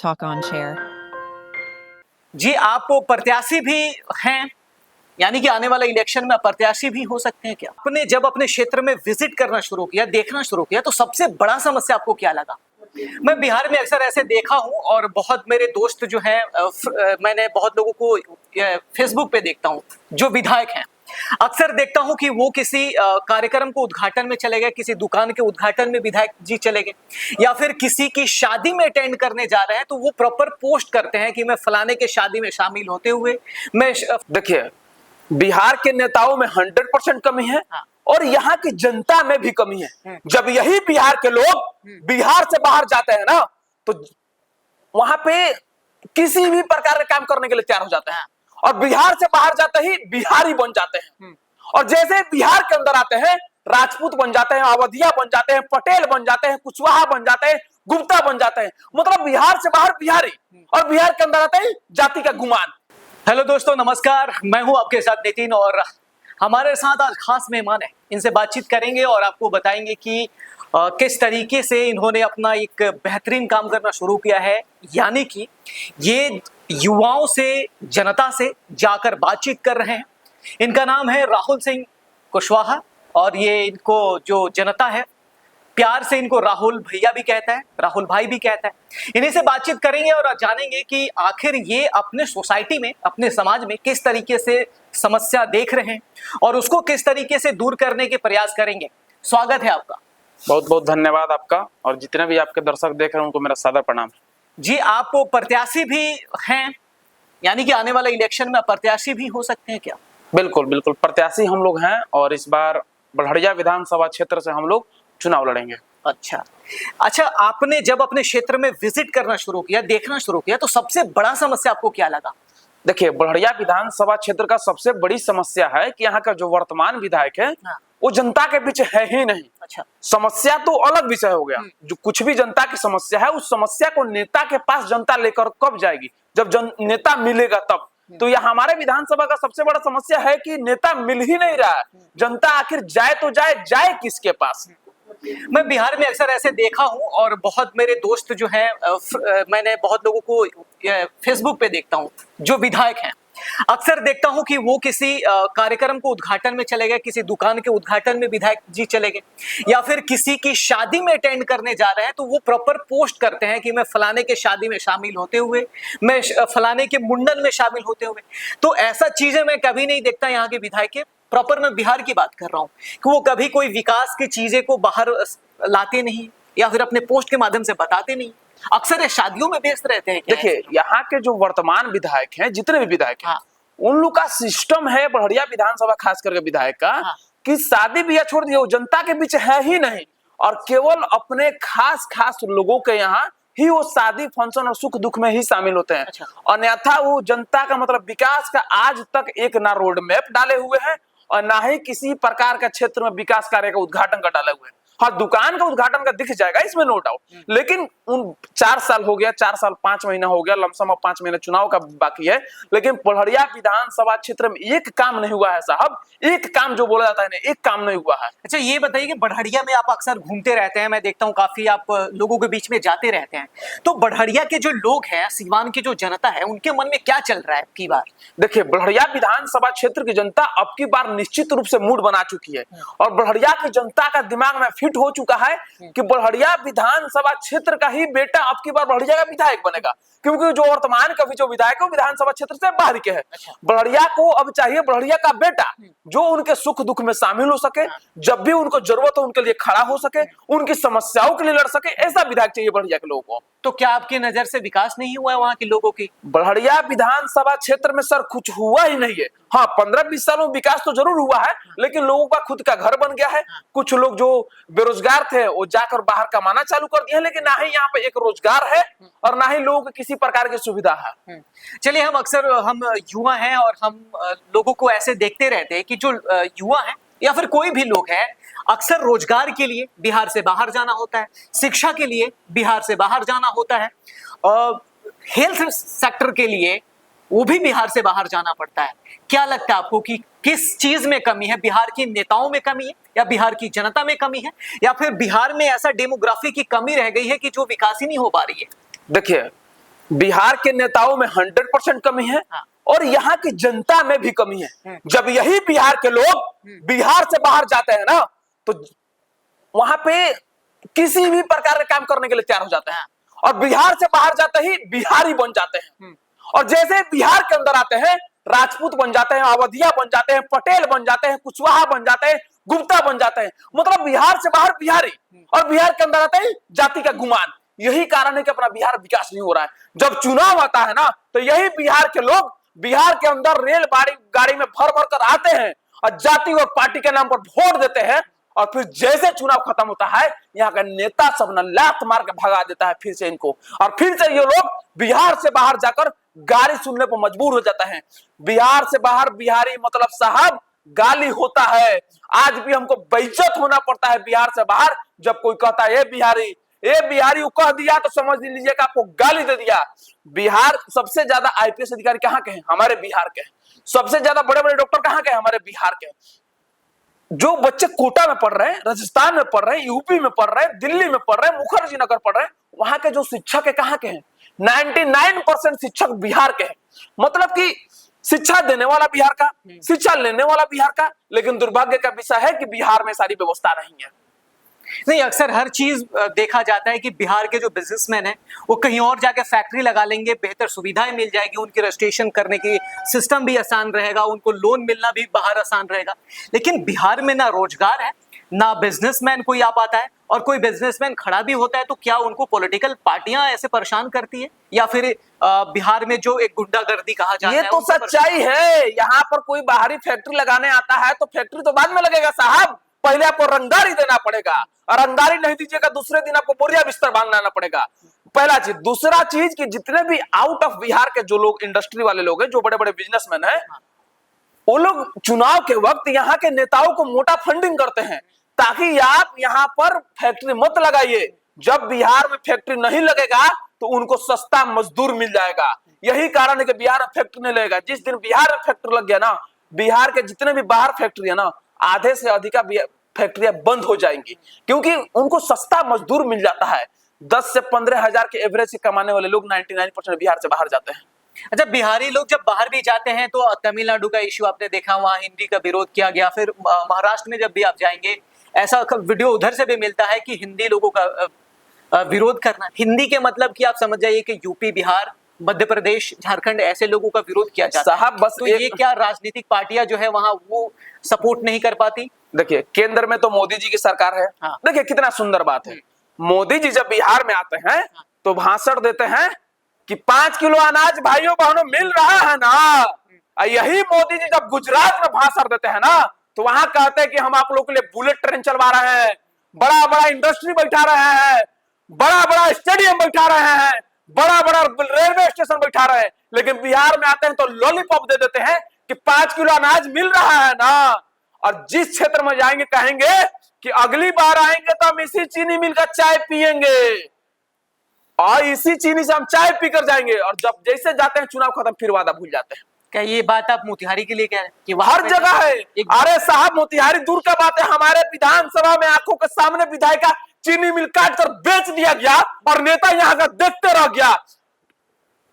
Talk on Chair। जी, आप प्रत्याशी भी हैं, यानी कि आने वाले इलेक्शन में प्रत्याशी भी हो सकते हैं क्या? आपने जब अपने क्षेत्र में विजिट करना शुरू किया, देखना शुरू किया, तो सबसे बड़ा समस्या आपको क्या लगा? मैं बिहार में अक्सर ऐसे देखा हूं और बहुत मेरे दोस्त जो हैं, मैंने बहुत लोगों को फेसबुक पे देखता हूं जो विधायक हैं। अक्सर देखता हूं कि वो किसी कार्यक्रम को उद्घाटन में चले गए, किसी दुकान के उद्घाटन में विधायक जी चले गए, या फिर किसी की शादी में अटेंड करने जा रहे हैं तो वो प्रॉपर पोस्ट करते हैं कि मैं फलाने के शादी में शामिल होते हुए मैं देखिए, बिहार के नेताओं में 100% कमी है। हाँ। और यहाँ की जनता में भी कमी है। जब यही बिहार के लोग बिहार से बाहर जाते हैं ना, तो वहां पे किसी भी प्रकार के काम करने के लिए तैयार हो जाते हैं, और बिहार से बाहर जाते ही बिहारी बन जाते हैं। और जैसे बिहार के अंदर आते हैं, राजपूत बन जाते हैं, अवधिया बन जाते हैं, पटेल बन जाते हैं, कुशवाहा बन जाते हैं, गुप्ता बन जाते हैं। मतलब बिहार से बाहर बिहारी, और बिहार के अंदर आते ही जाति का गुमान। हेलो दोस्तों, नमस्कार। मैं हूं आपके साथ नितिन, और हमारे साथ आज खास मेहमान है। इनसे बातचीत करेंगे और आपको बताएंगे कि किस तरीके से इन्होंने अपना एक बेहतरीन काम करना शुरू किया है, यानी कि ये युवाओं से, जनता से जाकर बातचीत कर रहे हैं। इनका नाम है राहुल सिंह कुशवाहा, और ये इनको जो जनता है प्यार से इनको राहुल भैया भी कहता है, राहुल भाई भी कहता है। इन्हीं से बातचीत करेंगे और जानेंगे कि आखिर ये अपने सोसाइटी में, अपने समाज में किस तरीके से समस्या देख रहे हैं और उसको किस तरीके से दूर करने के प्रयास करेंगे। स्वागत है आपका। बहुत बहुत धन्यवाद आपका, और जितने भी आपके दर्शक देख रहे हैं उनको मेरा सादर प्रणाम। जी, आप प्रत्याशी भी हैं, यानी कि आने वाले इलेक्शन में प्रत्याशी भी हो सकते हैं क्या? बिल्कुल बिल्कुल, प्रत्याशी हम लोग हैं, और इस बार बड़हरिया विधानसभा क्षेत्र से हम लोग चुनाव लड़ेंगे। अच्छा, आपने जब अपने क्षेत्र में विजिट करना शुरू किया, देखना शुरू किया, तो सबसे बड़ा समस्या आपको क्या लगा? देखिए, बड़हरिया विधानसभा क्षेत्र का सबसे बड़ी समस्या है कि यहाँ का जो वर्तमान विधायक है, हाँ। वो जनता के बीच है ही नहीं। अच्छा। समस्या तो अलग विषय हो गया। जो कुछ भी जनता की समस्या है, उस समस्या को नेता के पास जनता लेकर कब जाएगी? जब नेता मिलेगा तब। तो यह हमारे विधानसभा का सबसे बड़ा समस्या है कि नेता मिल ही नहीं रहा है। जनता आखिर जाए तो जाए किसके पास? मैं बिहार में अक्सर ऐसे देखा हूं और बहुत मेरे दोस्त जो हैं, मैंने बहुत लोगों को फेसबुक पे देखता हूं जो विधायक हैं। अक्सर देखता हूं कि वो किसी कार्यक्रम को उद्घाटन में चले गए, किसी दुकान के उद्घाटन में विधायक जी चले गए, या फिर किसी की शादी में अटेंड करने जा रहे हैं तो वो प्रॉपर पोस्ट करते हैं कि मैं फलाने के शादी में शामिल होते हुए, मैं फलाने के मुंडन में शामिल होते हुए। तो ऐसा चीजें मैं कभी नहीं देखता यहाँ के विधायक के। प्रॉपर मैं बिहार की बात कर रहा हूँ कि वो कभी कोई विकास की चीजें को बाहर लाते नहीं, या फिर अपने पोस्ट के माध्यम से बताते नहीं। अक्सर ये शादियों में व्यस्त रहते हैं। देखिए, यहाँ के जो वर्तमान विधायक हैं, जितने भी विधायक हैं, उन लोग का सिस्टम है बड़हरिया विधानसभा खास करके विधायक का, कि शादी ब्याह छोड़ दिए, वो जनता के बीच है ही नहीं, और केवल अपने खास खास लोगों के यहाँ ही वो शादी, फंक्शन और सुख दुख में ही शामिल होते हैं। अच्छा। अन्यथा वो जनता का, मतलब विकास का आज तक एक ना रोड मैप डाले हुए हैं, और ना ही किसी प्रकार का क्षेत्र में विकास कार्य का उद्घाटन का डाले हुए हैं। हाँ, दुकान का उद्घाटन का दिख जाएगा, इसमें नो डाउट, लेकिन उन 4 साल हो गया, 4 साल 5 महीना हो गया, लमसम अब 5 महीने चुनाव का बाकी है, लेकिन बड़हरिया विधानसभा क्षेत्र में एक काम नहीं हुआ है साहब। एक काम जो बोला जाता है ना, एक काम नहीं हुआ है। अच्छा, ये बताइए कि बड़हरिया में आप अक्सर घूमते रहते हैं, मैं देखता हूँ काफी आप लोगों के बीच में जाते रहते हैं, तो बड़हरिया के जो लोग हैं, सीवान की जो जनता है, उनके मन में क्या चल रहा है अब की बार? देखिए, बड़हरिया विधानसभा क्षेत्र की जनता अब की बार निश्चित रूप से मूड बना चुकी है, और बड़हरिया की जनता का दिमाग में फिट हो चुका है कि बड़हरिया विधानसभा क्षेत्र का ही बेटा अब की बार बड़हरिया का विधायक बनेगा, क्योंकि जो वर्तमान का भी जो विधायक है, विधानसभा क्षेत्र से बाहर के है। बड़हरिया को अब चाहिए बड़हरिया का बेटा, जो उनके सुख दुख में शामिल हो सके, जब भी उनको जरूरत हो उनके लिए खड़ा हो सके, उनकी समस्याओं के लिए लड़ सके, ऐसा विधायक चाहिए बड़हरिया के लोगों को। तो क्या आपकी नजर से विकास नहीं हुआ है वहां के लोगों की? बड़हरिया विधानसभा क्षेत्र में सर कुछ हुआ ही नहीं है। हाँ, 15-20 सालों में विकास तो जरूर हुआ है, लेकिन लोगों का खुद का घर बन गया है। कुछ लोग जो बेरोजगार थे वो जाकर बाहर कमाना चालू कर दिए हैं, लेकिन ना ही यहाँ पे एक रोजगार है और ना ही लोगों को किसी प्रकार की सुविधा है। चलिए, हम युवा हैं और हम लोगों को ऐसे देखते रहते हैं कि जो युवा हैं या फिर कोई भी लोग हैं, अक्सर रोजगार के लिए बिहार से बाहर जाना होता है, शिक्षा के लिए बिहार से बाहर जाना होता है, हेल्थ सेक्टर के लिए वो भी बिहार से बाहर जाना पड़ता है। क्या लगता है आपको कि किस चीज में कमी है? बिहार की नेताओं में कमी है, या बिहार की जनता में कमी है, या फिर बिहार में ऐसा डेमोग्राफी की कमी रह गई है कि जो विकास ही नहीं हो पा रही है? देखिए, बिहार के नेताओं में 100% कमी है हाँ। और यहाँ की जनता में भी कमी है। जब यही बिहार के लोग बिहार से बाहर जाते हैं ना, तो वहां पे किसी भी प्रकार के काम करने के लिए तैयार हो जाते हैं और बिहार से बाहर जाते ही बिहारी बन जाते हैं। और जैसे बिहार के अंदर आते हैं, राजपूत बन जाते हैं, अवधिया बन जाते हैं, पटेल बन जाते हैं, कुशवाहा बन जाते हैं, गुप्ता बन जाते हैं। मतलब बिहार से बाहर बिहारी और बिहार के अंदर आते ही जाति का गुमान। यही कारण है कि अपना बिहार विकास नहीं हो रहा है। जब चुनाव आता है ना, तो यही बिहार के लोग बिहार के अंदर रेल गाड़ी में भर भर कर आते हैं और जाति और पार्टी के नाम पर वोट देते हैं। और फिर जैसे चुनाव खत्म होता है, यहाँ का नेता सब न लात मार के भगा देता है फिर से इनको, और फिर से ये लोग बिहार से बाहर जाकर गाली सुनने पर मजबूर हो जाता है। बिहार से बाहर बिहारी मतलब साहब गाली होता है। आज भी हमको बेइज्जत होना पड़ता है बिहार से बाहर, जब कोई कहता है ए बिहारी वो कह दिया तो समझ लीजिएगा आपको गाली दे दिया। बिहार सबसे ज्यादा आईपीएस अधिकारी कहाँ के हैं? हमारे बिहार के। सबसे ज्यादा बड़े बड़े डॉक्टर कहाँ के हैं? हमारे बिहार के। जो बच्चे कोटा में पढ़ रहे हैं, राजस्थान में पढ़ रहे हैं, यूपी में पढ़ रहे हैं, दिल्ली में पढ़ रहे हैं, मुखर्जी नगर पढ़ रहे हैं, वहां के जो शिक्षक है कहाँ के हैं? 99% शिक्षक बिहार के हैं। मतलब कि शिक्षा देने वाला बिहार का, शिक्षा लेने वाला बिहार का, लेकिन दुर्भाग्य का विषय है कि बिहार में सारी व्यवस्था नहीं है। नहीं, अक्सर हर चीज देखा जाता है कि बिहार के जो बिजनेसमैन हैं वो कहीं और जाके फैक्ट्री लगा लेंगे, बेहतर सुविधाएं मिल जाएगी, उनकी रजिस्ट्रेशन करने की सिस्टम भी आसान रहेगा, उनको लोन मिलना भी बाहर आसान रहेगा। लेकिन बिहार में ना रोजगार है, ना बिजनेसमैन कोई आ पाता है, और कोई बिजनेसमैन खड़ा भी होता है तो क्या उनको पॉलिटिकल पार्टियां ऐसे परेशान करती है, या फिर बिहार में जो एक गुंडागर्दी कहा जाता है? ये तो सच्चाई है। यहाँ पर कोई बाहरी फैक्ट्री लगाने आता है तो फैक्ट्री तो बाद में लगेगा साहब, पहले आपको रंगदारी देना पड़ेगा, और रंगदारी नहीं दीजिएगा दूसरे दिन आपको बोरिया बिस्तर बांधना पड़ेगा। पहला चीज। दूसरा चीज कि जितने भी आउट ऑफ बिहार के जो लोग इंडस्ट्री वाले लोग हैं, जो बड़े बड़े बिजनेसमैन हैं, वो लोग चुनाव के वक्त यहाँ के नेताओं को मोटा फंडिंग करते हैं ताकि आप यहाँ पर फैक्ट्री मत लगाइए। जब बिहार में फैक्ट्री नहीं लगेगा तो उनको सस्ता मजदूर मिल जाएगा। यही कारण है कि बिहार में फैक्ट्री नहीं लगेगा। जिस दिन बिहार में फैक्ट्री लग गया ना, बिहार के जितने भी बाहर फैक्ट्री है ना, आधे से अधिक फैक्ट्रियां बंद हो जाएंगी, क्योंकि उनको सस्ता मजदूर मिल जाता है। 10 से 15 हजार के एवरेज से कमाने वाले लोग 99% बिहार से बाहर जाते हैं। अच्छा, बिहारी लोग जब बाहर भी जाते हैं तो तमिलनाडु का इश्यू आपने देखा, वहां हिंदी का विरोध किया गया। फिर महाराष्ट्र में जब भी आप जाएंगे, ऐसा वीडियो उधर से भी मिलता है कि हिंदी लोगों का विरोध करना। हिंदी के मतलब कि आप समझ जाइए कि यूपी, बिहार, मध्य प्रदेश, झारखंड, ऐसे लोगों का विरोध किया जाता है। साहब बस तो ये क्या राजनीतिक पार्टियां जो है वहां वो सपोर्ट नहीं कर पाती? देखिए, केंद्र में तो मोदी जी की सरकार है। हाँ। देखिए कितना सुंदर बात है। मोदी जी जब बिहार में आते हैं तो भाषण देते हैं कि 5 किलो अनाज भाइयों बहनों मिल रहा है ना। यही मोदी जी जब गुजरात में भाषण देते हैं ना, तो वहां कहते हैं कि हम आप लोगों के लिए बुलेट ट्रेन चलवा रहे हैं, बड़ा बड़ा इंडस्ट्री बैठा रहे हैं, बड़ा बड़ा स्टेडियम बैठा रहे हैं, बड़ा बड़ा रेलवे स्टेशन बैठा रहे हैं। लेकिन बिहार में आते हैं तो लॉलीपॉप दे देते हैं कि 5 किलो अनाज मिल रहा है ना। और जिस क्षेत्र में जाएंगे कहेंगे कि अगली बार आएंगे तो हम इसी चीनी मिल का चाय पियेंगे और इसी चीनी से हम चाय पीकर जाएंगे। और जब जैसे जाते हैं चुनाव खत्म, फिर वादा भूल जाते हैं। क्या ये बात आप मोतिहारी के लिए कह रहे हैं कि हर जगह है? अरे साहब, मोतिहारी दूर का बात है, हमारे विधानसभा में आंखों के सामने विधायक का चीनी मिल काट कर बेच दिया गया और नेता यहाँ का देखते रह गया।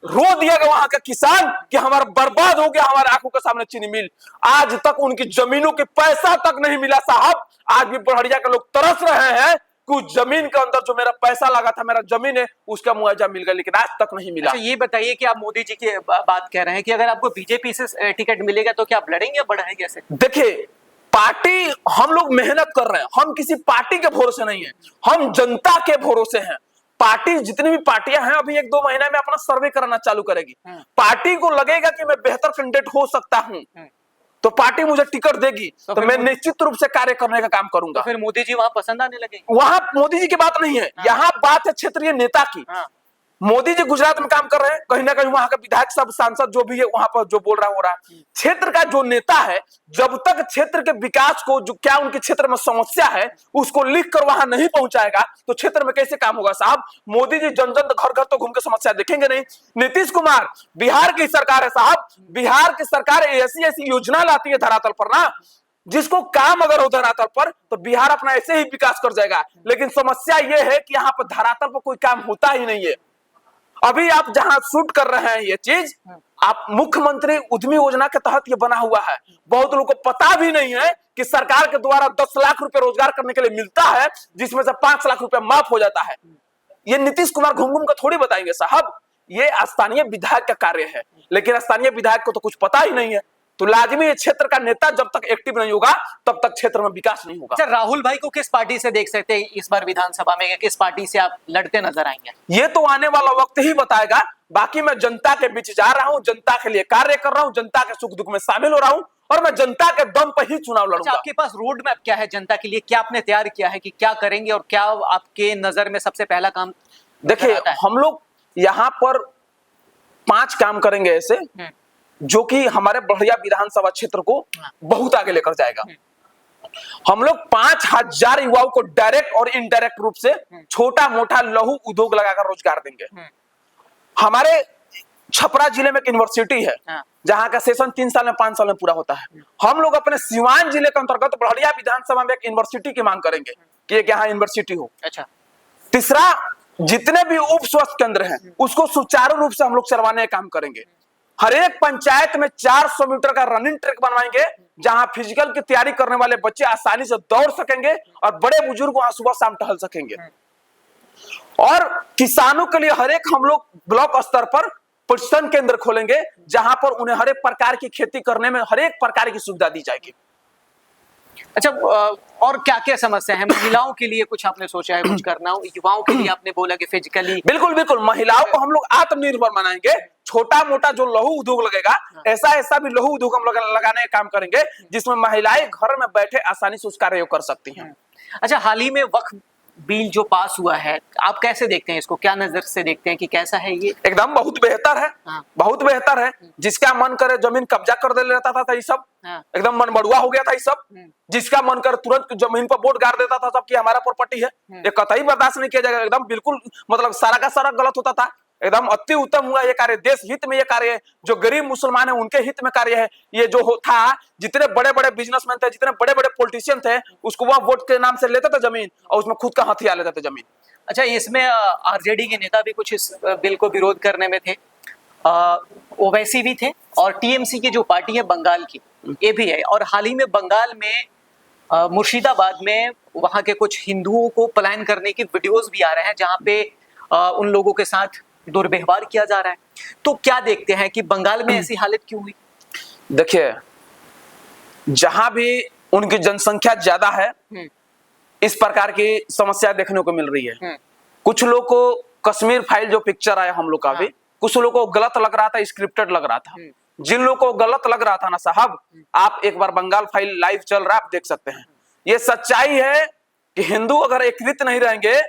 रो दिया गया वहां का किसान कि हमारा बर्बाद हो गया, हमारे आंखों के सामने चीनी मिल। आज तक उनकी जमीनों के पैसा तक नहीं मिला साहब। आज भी बड़हरिया के लोग तरस रहे हैं कि उस जमीन के अंदर जो मेरा पैसा लगा था, मेरा जमीन है, उसका मुआवजा मिल गया, लेकिन आज तक नहीं मिला। अच्छा, ये बताइए कि आप मोदी जी की बात कह रहे हैं कि अगर आपको बीजेपी से टिकट मिलेगा तो क्या आप लड़ेंगे या बढ़ेंगे कैसे? देखिए, पार्टी हम लोग मेहनत कर रहे हैं, हम किसी पार्टी के भरोसे नहीं है, हम जनता के भरोसे हैं। पार्टी जितनी भी पार्टियां हैं अभी 1-2 महीना में अपना सर्वे करना चालू करेगी। पार्टी को लगेगा कि मैं बेहतर कैंडिडेट हो सकता हूं तो पार्टी मुझे टिकट देगी, तो मैं निश्चित रूप से कार्य करने का काम करूंगा। तो फिर मोदी जी वहां पसंद आने लगेंगे? वहां मोदी जी की बात नहीं है, यहाँ बात है क्षेत्रीय नेता की। मोदी जी गुजरात में काम कर रहे हैं, कहीं ना कहीं वहां का विधायक सब सांसद जो भी है वहां पर जो बोल रहा हो रहा है। क्षेत्र का जो नेता है, जब तक क्षेत्र के विकास को, जो क्या उनके क्षेत्र में समस्या है, उसको लिख कर वहां नहीं पहुंचाएगा तो क्षेत्र में कैसे काम होगा साहब? मोदी जी जन जन घर घर तो घूम के समस्या देखेंगे नहीं। नीतीश कुमार, बिहार की सरकार है साहब, बिहार की सरकार ऐसी ऐसी योजना लाती है धरातल पर ना, जिसको काम अगर हो धरातल पर तो बिहार अपना ऐसे ही विकास कर जाएगा। लेकिन समस्या यह है कि यहाँ पर धरातल पर कोई काम होता ही नहीं है। अभी आप जहां शूट कर रहे हैं ये चीज, आप मुख्यमंत्री उद्यमी योजना के तहत ये बना हुआ है। बहुत लोगों को पता भी नहीं है कि सरकार के द्वारा 10 लाख रुपए रोजगार करने के लिए मिलता है, जिसमें से 5 लाख रुपए माफ हो जाता है। ये नीतीश कुमार घूम घूम कर थोड़ी बताएंगे साहब, ये स्थानीय विधायक का कार्य है, लेकिन स्थानीय विधायक को तो कुछ पता ही नहीं है। तो लाजमी ये क्षेत्र का नेता जब तक एक्टिव नहीं होगा तब तक क्षेत्र में विकास नहीं होगा। अच्छा, राहुल भाई को किस पार्टी से देख सकते हैं इस बार विधानसभा में, किस पार्टी से आप लड़ते नजर आएंगे? ये तो आने वाला वक्त ही बताएगा। बाकी मैं जनता के बीच जा रहा हूं, जनता के लिए कार्य कर रहा हूं, जनता के सुख दुख में शामिल हो रहा हूं और मैं जनता के दम पर ही चुनाव लड़ूंगा। अच्छा, आपके पास रोड मैप क्या है जनता के लिए? क्या आपने तैयार किया है कि क्या करेंगे और क्या आपके नजर में सबसे पहला काम? देखिए, हम लोग यहाँ पर 5 काम करेंगे ऐसे जो कि हमारे बढ़िया विधानसभा क्षेत्र को बहुत आगे लेकर जाएगा। हम लोग 5000 युवाओं को डायरेक्ट और इनडायरेक्ट रूप से छोटा मोटा लघु उद्योग लगाकर रोजगार देंगे। हमारे छपरा जिले में एक यूनिवर्सिटी है जहां का सेशन 3 साल में 5 साल में पूरा होता है। हम लोग अपने सिवान जिले के अंतर्गत बढ़िया विधानसभा में एक यूनिवर्सिटी की मांग करेंगे कि एक यहाँ यूनिवर्सिटी हो। अच्छा, तीसरा, जितने भी उप स्वास्थ्य केंद्र हैं उसको सुचारू रूप से हम लोग चलवाने का काम करेंगे। हर एक पंचायत में 400 मीटर का रनिंग ट्रैक बनवाएंगे जहां फिजिकल की तैयारी करने वाले बच्चे आसानी से दौड़ सकेंगे और बड़े बुजुर्ग वहां सुबह शाम टहल सकेंगे। और किसानों के लिए हर एक हम लोग ब्लॉक स्तर पर प्रशिक्षण केंद्र खोलेंगे जहां पर उन्हें हर एक प्रकार की खेती करने में हर एक प्रकार की सुविधा दी जाएगी। अच्छा, और क्या क्या समस्या है? महिलाओं के लिए कुछ आपने सोचा है कुछ करना? युवाओं के लिए आपने बोला कि फिजिकली। बिल्कुल बिल्कुल, महिलाओं को हम लोग आत्मनिर्भर बनाएंगे। छोटा मोटा जो लघु उद्योग लगेगा, ऐसा भी लघु उद्योग हम लोग लगाने का काम करेंगे जिसमें महिलाएं घर में बैठे आसानी से उस कार्य कर सकती हैं। अच्छा, हाल ही में वक्फ बिल जो पास हुआ है, आप कैसे देखते हैं इसको? क्या नजर से देखते हैं कि कैसा है ये? एकदम बहुत बेहतर है। बहुत बेहतर है। जिसका मन करे जमीन कब्जा कर दे लेता था ये सब, एकदम मन बड़ुआ हो गया था ये सब। जिसका मन करे तुरंत जमीन पर बोर्ड गाड़ देता था सब कि हमारा प्रॉपर्टी है। ये कतई बर्दाश्त नहीं किया जाएगा। एकदम बिल्कुल मतलब सारा का सारा गलत होता था। एकदम अति उत्तम हुआ ये कार्य, देश हित में ये कार्य है। जो गरीब मुसलमान है उनके हित में कार्य है ये। जो था, जितने बड़े बड़े बिजनेसमैन थे, जितने बड़े बड़े पॉलिटिशियन थे, उसको वह वोट के नाम से लेते थे जमीन और उसमें खुद का हथियार लेते थे जमीन। अच्छा, इसमें आरजेडी के नेता भी कुछ इस बिल को विरोध करने में थे, ओवैसी भी थे और टीएमसी की जो पार्टी है बंगाल की, ये भी है। और हाल ही में बंगाल में मुर्शिदाबाद में वहां के कुछ हिंदुओं को पलायन करने की वीडियोस भी आ रहे हैं जहां पे उन लोगों के साथ दुर्व्यवहार किया जा रहा है। तो क्या देखते हैं कि बंगाल में ऐसी हालत क्यों हुई? देखिए, जहां भी उनकी जनसंख्या ज्यादा है इस प्रकार की समस्या देखने को मिल रही है। कुछ लोग को कश्मीर फाइल जो पिक्चर आया हम लोग का भी, कुछ लोगों को गलत लग रहा था, स्क्रिप्टेड लग रहा था। जिन लोगों को गलत लग रहा था ना साहब, आप एक बार बंगाल फाइल लाइव चल रहा है, आप देख सकते हैं। ये सच्चाई है कि हिंदू अगर एकीकृत नहीं रहेंगे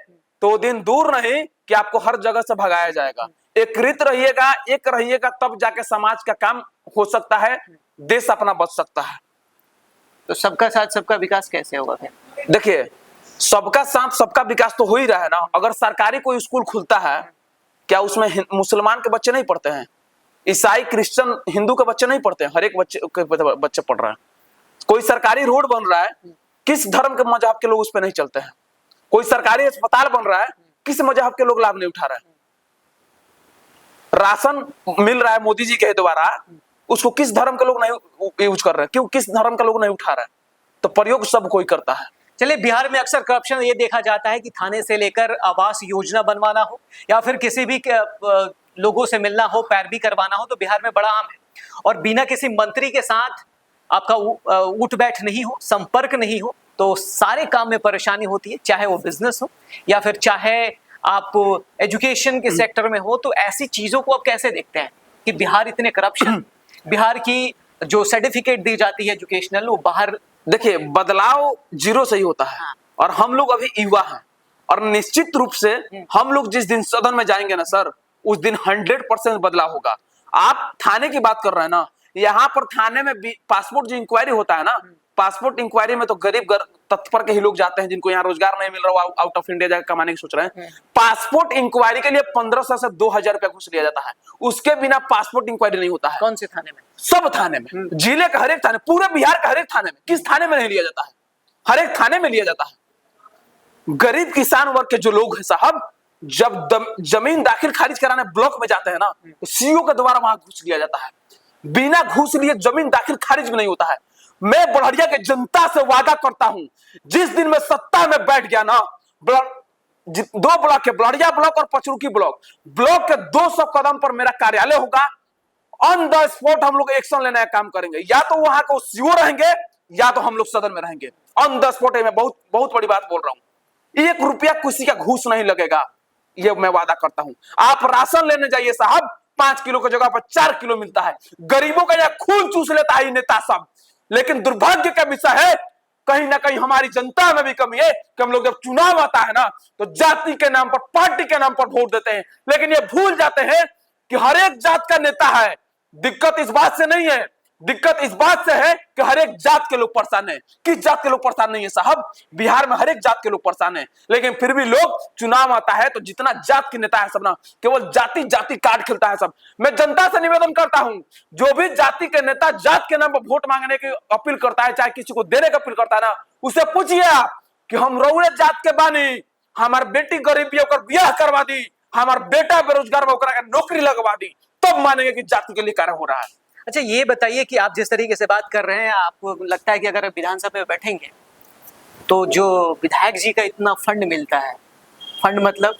तो दिन दूर नहीं कि आपको हर जगह से भगाया जाएगा। एकीकृत रहिएगा, एक रहिएगा, तब जाके समाज का काम हो सकता है, देश अपना बच सकता है। तो सबका साथ सबका विकास कैसे होगा फिर? देखिए, सबका साथ सबका विकास तो हो ही रहा है ना। अगर सरकारी कोई स्कूल खुलता है, क्या उसमें मुसलमान के बच्चे नहीं पढ़ते हैं? ईसाई, क्रिश्चियन, हिंदू के बच्चे नहीं पढ़ते हैं? हर एक बच्चे पढ़ रहे हैं। कोई सरकारी रोड बन रहा है, किस धर्म के मजहब के लोग उस पर नहीं चलते हैं? कोई सरकारी अस्पताल बन रहा है, किस मजहब के लोग लाभ नहीं उठा रहे हैं? राशन मिल रहा है मोदी जी के द्वारा, उसको किस धर्म के लोग नहीं यूज कर रहे हैं? क्यों किस धर्म के लोग नहीं उठा रहे हैं? तो प्रयोग सब कोई करता है। चलिए, बिहार में अक्सर करप्शन ये देखा जाता है कि थाने से लेकर आवास योजना बनवाना हो या फिर किसी भी लोगों से मिलना हो, पैरवी करवाना हो, तो बिहार में बड़ा आम है। और बिना किसी मंत्री के साथ आपका उठ बैठ नहीं हो, संपर्क नहीं हो, तो सारे काम में परेशानी होती है, चाहे वो बिजनेस हो या फिर चाहे आप एजुकेशन के सेक्टर में हो। तो ऐसी चीजों को आप कैसे देखते हैं कि बिहार इतने करप्शन, बिहार की जो सर्टिफिकेट दी जाती है एजुकेशनल, वो बाहर? देखिए, बदलाव जीरो से ही होता है। और हम लोग अभी युवा हैं और निश्चित रूप से हम लोग जिस दिन सदन में जाएंगे ना सर, उस दिन 100% बदलाव होगा। आप थाने की बात कर रहे हैं ना, यहाँ पर थाने में पासपोर्ट जो इंक्वायरी होता है ना, पासपोर्ट इंक्वायरी में तो गरीब तत्पर के ही लोग जाते हैं जिनको यहाँ रोजगार नहीं मिल रहा, आउट ऑफ इंडिया जाकर कमाने की सोच रहे हैं। पासपोर्ट इंक्वायरी के लिए 1500 से 2000 रुपया घूस लिया जाता है। उसके बिना पासपोर्ट इंक्वायरी नहीं होता है। कौन से थाने में? सब थाने में, जिले का हर एक थाने, पूरे बिहार का हर एक थाने में। किस थाने में नहीं लिया जाता है? हर एक थाने में लिया जाता है। गरीब किसान वर्ग के जो लोग हैं साहब, जब जमीन दाखिल खारिज कराने ब्लॉक में जाते हैं ना, तो सीईओ के द्वारा वहां घूस लिया जाता है। बिना घूस लिए जमीन दाखिल खारिज भी नहीं होता है। मैं बड़हरिया के जनता से वादा करता हूं, जिस दिन मैं सत्ता में बैठ गया ना, दो ब्लॉक है, बड़हरिया ब्लॉक और पचरुखी ब्लॉक के 200 कदम पर मेरा कार्यालय होगा। ऑन द स्पॉट हम लोग एक्शन लेने का काम करेंगे। या तो वहां को सीईओ रहेंगे या तो हम लोग सदन में रहेंगे। ऑन द स्पॉट मैं बहुत बहुत बड़ी बात बोल रहा हूं। 1 रुपया किसी का घूस नहीं लगेगा, ये मैं वादा करता हूं। आप राशन लेने जाइए साहब, 5 किलो की जगह पर 4 किलो मिलता है। गरीबों का यह खून चूस लेता है नेता सब। लेकिन दुर्भाग्य का विषय है, कहीं ना कहीं हमारी जनता में भी कमी है कि हम लोग जब चुनाव आता है ना, तो जाति के नाम पर, पार्टी के नाम पर वोट देते हैं। लेकिन ये भूल जाते हैं कि हर एक जात का नेता है। दिक्कत इस बात से नहीं है, दिक्कत इस बात से है कि हर एक जात के लोग परेशान है। किस जात के लोग परेशान नहीं है साहब? बिहार में हर एक जात के लोग परेशान है। लेकिन फिर भी लोग, चुनाव आता है तो जितना जात के नेता है सब ना, केवल जाति जाति कार्ड खेलता है सब। मैं जनता से निवेदन करता हूं, जो भी जाति के नेता जात के नाम पर वोट मांगने की अपील करता है, चाहे किसी को देने की अपील करता है ना, उसे पूछिए आप कि हम रउरे जात के बानी, हमार बेटी गरीबी होकर ब्याह करवा दी, हमार बेटा बेरोजगार होकर नौकरी लगवा दी, तब मानेंगे कि जाति के लिए कार्य हो रहा है। अच्छा, ये बताइए कि आप जिस तरीके से बात कर रहे हैं, आपको लगता है कि अगर विधानसभा में बैठेंगे तो जो विधायक जी का इतना फंड मिलता है, फंड मतलब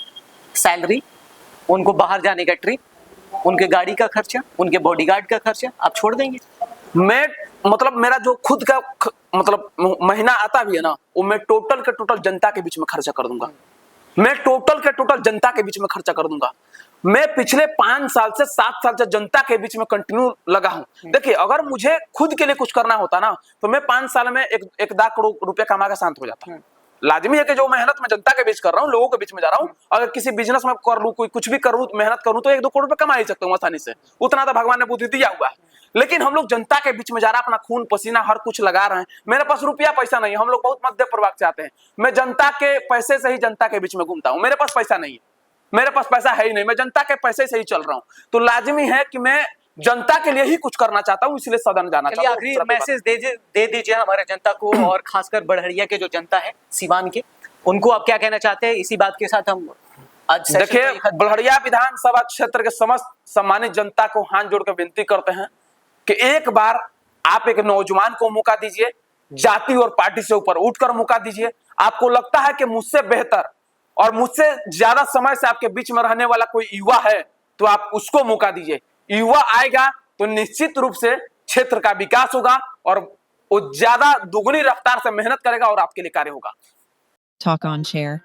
सैलरी, उनको बाहर जाने का ट्रिप, उनके गाड़ी का खर्चा, उनके बॉडीगार्ड का खर्चा, आप छोड़ देंगे? मैं मतलब मेरा जो खुद का मतलब महीना आता भी है ना, वो मैं टोटल के टोटल जनता के बीच में खर्चा कर दूंगा। मैं टोटल के टोटल जनता के बीच में खर्चा कर दूंगा। मैं पिछले 5 साल से 7 साल से जनता के बीच में कंटिन्यू लगा हूं। देखिए, अगर मुझे खुद के लिए कुछ करना होता ना, तो मैं 5 साल में 1 करोड़ रुपया कमा के शांत हो जाता। लाजिमी है कि जो मेहनत मैं जनता के बीच कर रहा हूँ, लोगों के बीच में जा रहा हूँ, अगर किसी बिजनेस में कर लूं, कोई कुछ भी करूं, मेहनत करूं, तो 1-2 करोड़ रुपया कमा ही सकता हूँ आसानी से। उतना तो भगवान ने बुद्धि दिया हुआ है। लेकिन हम लोग जनता के बीच में जा रहा है, अपना खून पसीना हर कुछ लगा रहे हैं। मेरे पास रुपया पैसा नहीं है, हम लोग बहुत मध्य प्रभाग से आते हैं। मैं जनता के पैसे से ही जनता के बीच में घूमता हूँ। मेरे पास पैसा नहीं है, मेरे पास पैसा है ही नहीं, मैं जनता के पैसे से ही चल रहा हूँ। तो लाजिमी है कि मैं जनता के लिए ही कुछ करना चाहता हूँ, इसलिए सदन जाना चाहता हूँ। आखिरी मैसेज दे दीजिए हमारे जनता को, और खासकर बड़हरिया के जो जनता है, सीवान के, उनको आप क्या कहना चाहते हैं? इसी बात के साथ हम आज देखिए, बड़हरिया विधानसभा क्षेत्र के समस्त सम्मानित जनता को हाथ जोड़ कर विनती करते हैं कि एक बार आप एक नौजवान को मौका दीजिए, जाति और पार्टी से ऊपर उठकर मौका दीजिए। आपको लगता है कि मुझसे बेहतर और मुझसे ज्यादा समय से आपके बीच में रहने वाला कोई युवा है, तो आप उसको मौका दीजिए। युवा आएगा तो निश्चित रूप से क्षेत्र का विकास होगा और वो ज्यादा दुगनी रफ्तार से मेहनत करेगा और आपके लिए कार्य होगा। Talk on Share.